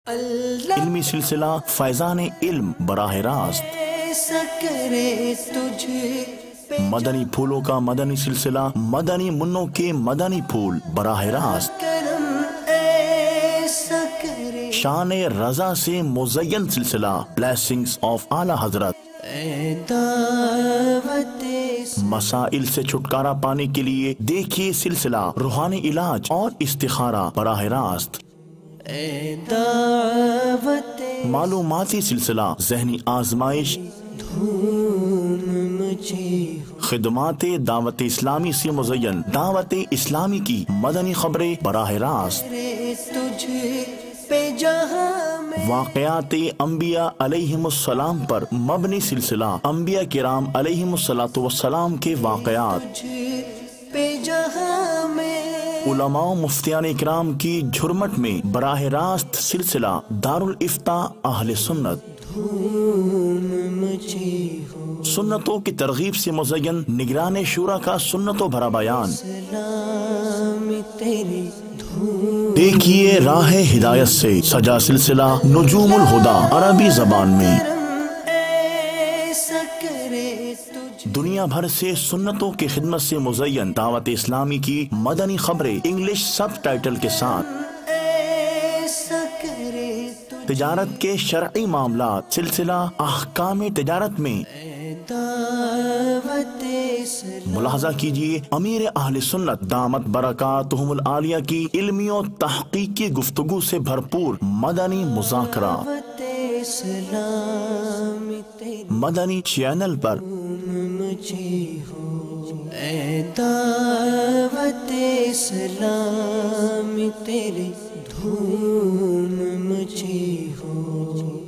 علمی سلسلہ فیضان علم براہ راست، مدنی پھولوں کا مدنی سلسلہ، مدنی منوں کے مدنی پھول براہ راست، شان رضا سے مزین سلسلہ بلیسنگز آف اعلی حضرت، مسائل سے چھٹکارا پانے کے لیے دیکھیے سلسلہ روحانی علاج اور استخارہ براہ راست، معلوماتی سلسلہ ذہنی آزمائش، خدمات دعوت اسلامی سے مزین دعوت اسلامی کی مدنی خبریں براہ راست، واقعات انبیاء علیہم السلام پر مبنی سلسلہ انبیاء کرام علیہم السلام کے واقعات، علماء و مفتیان اکرام کی جھرمٹ میں براہ راست سلسلہ دارالافتاء اہل سنت، سنتوں کی ترغیب سے مزین نگران شورا کا سنتوں بھرا بیان، دیکھیے راہ ہدایت سے سجا سلسلہ نجوم الہدا عربی زبان میں، دنیا بھر سے سنتوں کی خدمت سے مزین دعوت اسلامی کی مدنی خبریں انگلش سب ٹائٹل کے ساتھ، تجارت کے شرعی معاملات سلسلہ احکام تجارت میں، ملاحظہ کیجئے امیر اہل سنت دامت برکاتہم العالیہ کی علمی و تحقیقی گفتگو سے بھرپور مدنی مذاکرہ مدنی چینل پر، دعوت اسلام تیری دھوم مچی ہو۔